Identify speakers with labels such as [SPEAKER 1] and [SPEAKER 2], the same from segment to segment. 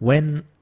[SPEAKER 1] when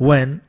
[SPEAKER 1] when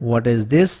[SPEAKER 1] what is this,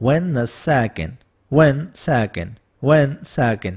[SPEAKER 1] when second, when second, when second,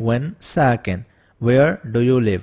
[SPEAKER 1] when second, where do you live,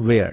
[SPEAKER 1] where,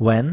[SPEAKER 1] when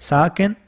[SPEAKER 1] second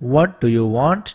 [SPEAKER 1] what do you want,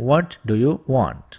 [SPEAKER 1] what do you want।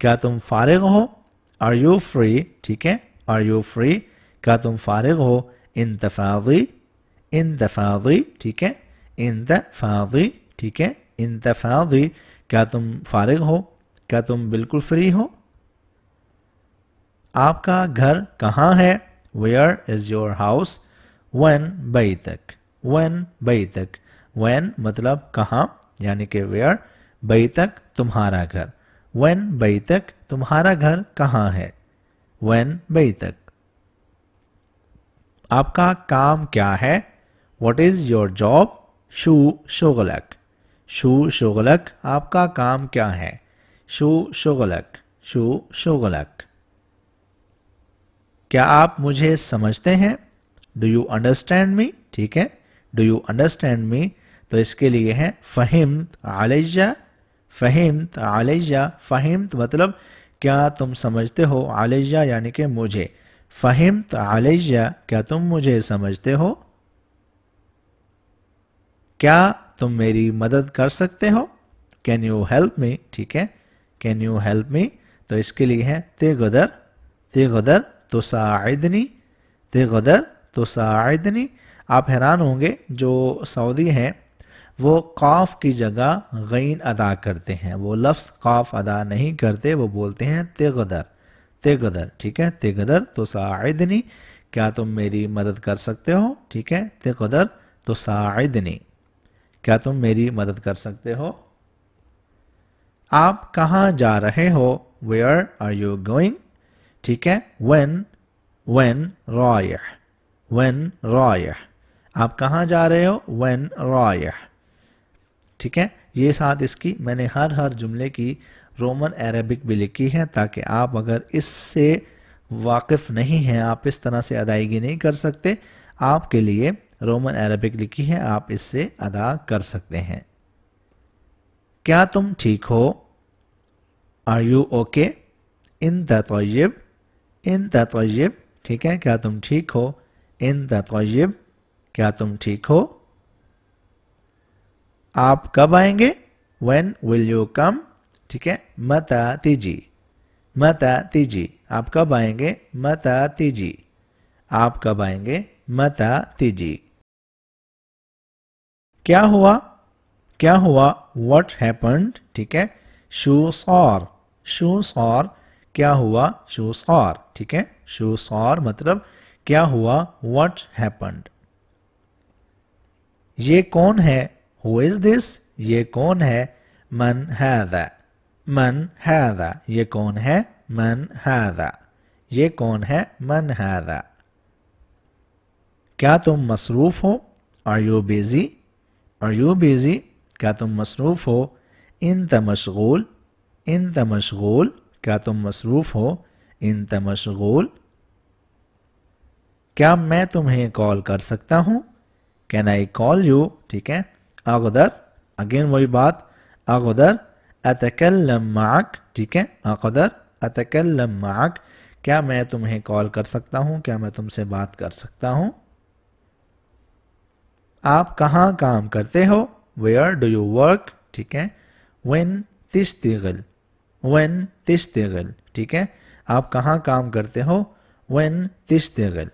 [SPEAKER 1] کیا تم فارغ ہو؟ Are you free؟ ٹھیک ہے، Are you free؟ کیا تم فارغ ہو؟ انت فاضی، انت فاضی، ٹھیک ہے، انت فاضی، ٹھیک ہے، انت فاضی، کیا تم فارغ ہو؟ کیا تم بالکل فری ہو؟ آپ کا گھر کہاں ہے؟ Where is your house؟ When بیتک، when بیتک، when مطلب کہاں یعنی کہ where، بیتک تمہارا گھر، when بیتک تمہارا گھر کہاں ہے؟ when بیتک۔ آپ کا کام کیا ہے؟ What is your job؟ شو شغلک، شو شغلک، آپ کا کام کیا ہے؟ شو شغلک، شو شغلک۔ کیا آپ مجھے سمجھتے ہیں؟ Do you understand me؟ ٹھیک ہے، Do you understand me؟ تو اس کے لیے ہے فہمت علیہ، فہمت علیہ، فہمت مطلب کیا تم سمجھتے ہو، علیہ یعنی کہ مجھے، فہمت علیہ کیا تم مجھے سمجھتے ہو؟ کیا تم میری مدد کر سکتے ہو؟ Can you help me؟ ٹھیک ہے، Can you help me؟ تو اس کے لیے ہے تقدر، تقدر تساعدنی، تقدر تساعدنی۔ آپ حیران ہوں گے جو سعودی ہیں وہ قاف کی جگہ غین ادا کرتے ہیں، وہ لفظ قاف ادا نہیں کرتے، وہ بولتے ہیں تقدر، تقدر، ٹھیک ہے، تقدر تساعدنی، کیا تم میری مدد کر سکتے ہو؟ ٹھیک ہے، تقدر تساعدنی، کیا تم میری مدد کر سکتے ہو؟ آپ کہاں جا رہے ہو؟ Where are you going؟ ٹھیک ہے، when رايح، when رايح، آپ کہاں جا رہے ہو؟ when رايح، ٹھیک ہے۔ یہ ساتھ اس کی میں نے ہر جملے کی رومن عربک بھی لکھی ہے تاکہ آپ اگر اس سے واقف نہیں ہیں، آپ اس طرح سے ادائیگی نہیں کر سکتے، آپ کے لیے رومن عربک لکھی ہے، آپ اس سے ادا کر سکتے ہیں۔ کیا تم ٹھیک ہو؟ Are you okay؟ انت طیب، انت طیب، ٹھیک ہے، کیا تم ٹھیک ہو؟ انت طیب، کیا تم ٹھیک ہو؟ آپ کب آئیں گے؟ When will you come؟ ٹھیک ہے، متى تیجی، متى تیجی، آپ کب آئیں گے؟ متى تیجی، آپ کب آئیں گے؟ متى تیجی۔ کیا ہوا؟ کیا ہوا؟ What happened؟ ٹھیک ہے، شو صار، شو صار، کیا ہوا؟ شو صار، ٹھیک ہے، شو صار مطلب کیا ہوا؟ What happened؟ یہ کون ہے؟ Who is this؟ یہ کون ہے؟ من هذا، من هذا، یہ کون ہے؟ من هذا، یہ کون ہے؟ من هذا۔ کیا تم مصروف ہو؟ Are you busy؟ Are you busy؟ کیا تم مصروف ہو؟ انت مشغول، انت مشغول، کیا تم مصروف ہو؟ انت مشغول۔ کیا میں تمہیں کال کر سکتا ہوں؟ Can I call you؟ ٹھیک ہے، اقدر، اگین وہی بات، اقدر اتکلم معک، ٹھیک ہے، اقدر اتکلم معک، کیا میں تمہیں کال کر سکتا ہوں؟ کیا میں تم سے بات کر سکتا ہوں؟ آپ کہاں کام کرتے ہو؟ Where do you work؟ ٹھیک ہے، when تشتغل، when تشتغل، ٹھیک ہے، آپ کہاں کام کرتے ہو؟ when تشتغل۔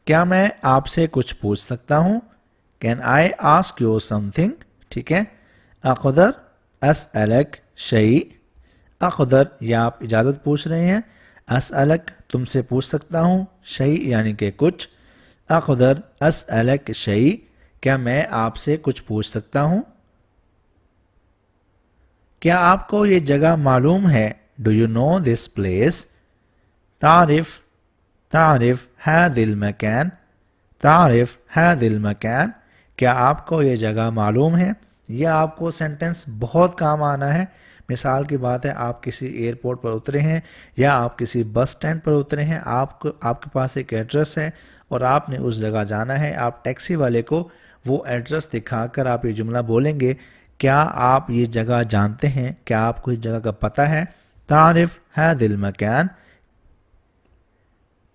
[SPEAKER 1] کیا میں آپ سے کچھ پوچھ سکتا ہوں؟ Can I ask you something؟ ٹھیک ہے، اقدر اسألک شیء، اقدر یا آپ اجازت پوچھ رہے ہیں، اسألک تم سے پوچھ سکتا ہوں، شیء یعنی کہ کچھ، اقدر اسألک شیء، کیا میں آپ سے کچھ پوچھ سکتا ہوں؟ کیا آپ کو یہ جگہ معلوم ہے؟ Do you know this place؟ تعرف، تعرف هذا المكان، تعرف هذا المكان، کیا آپ کو یہ جگہ معلوم ہے؟ یہ آپ کو سینٹنس بہت کام آنا ہے۔ مثال کی بات ہے، آپ کسی ایئرپورٹ پر اترے ہیں یا آپ کسی بس اسٹینڈ پر اترے ہیں، آپ کے پاس ایک ایڈریس ہے اور آپ نے اس جگہ جانا ہے، آپ ٹیکسی والے کو وہ ایڈریس دکھا کر آپ یہ جملہ بولیں گے، کیا آپ یہ جگہ جانتے ہیں؟ کیا آپ کو اس جگہ کا پتہ ہے؟ تعرف هذا المكان،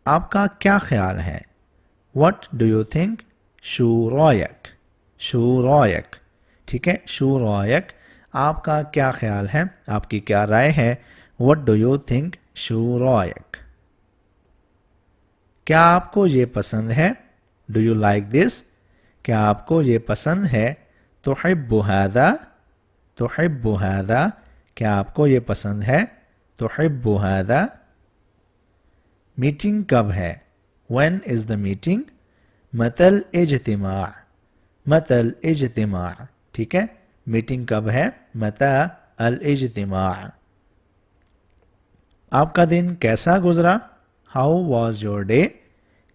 [SPEAKER 1] آپ کا کیا خیال ہے؟ What do you think؟ شو رائک، شو رائک، ٹھیک ہے، شو رائک، آپ کا کیا خیال ہے, آپ کی کیا رائے ہے. What do you think شو رائک. کیا آپ کو یہ پسند ہے, do you like this, کیا آپ کو یہ پسند ہے. تحب هذا, تحب هذا, کیا آپ کو یہ پسند ہے. تحب هذا. میٹنگ کب ہے, when is the meeting. متى الاجتماع, متى الاجتماع, ٹھیک ہے, میٹنگ کب ہے, متى الاجتماع. آپ کا دن کیسا گزرا, how was your day.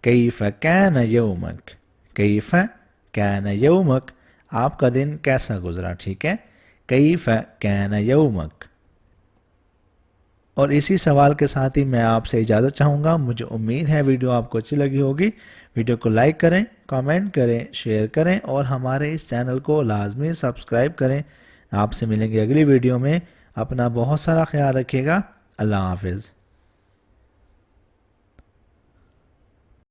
[SPEAKER 1] کیف کان یومک, کیف کان یومک, آپ کا دن کیسا گزرا, ٹھیک ہے, کیف کان یومک. اور اسی سوال کے ساتھ ہی میں آپ سے اجازت چاہوں گا. مجھے امید ہے ویڈیو آپ کو اچھی لگی ہوگی. ویڈیو کو لائک کریں, کامنٹ کریں, شیئر کریں اور ہمارے اس چینل کو لازمی سبسکرائب کریں. آپ سے ملیں گے اگلی ویڈیو میں. اپنا بہت سارا خیال رکھیے گا. اللہ حافظ.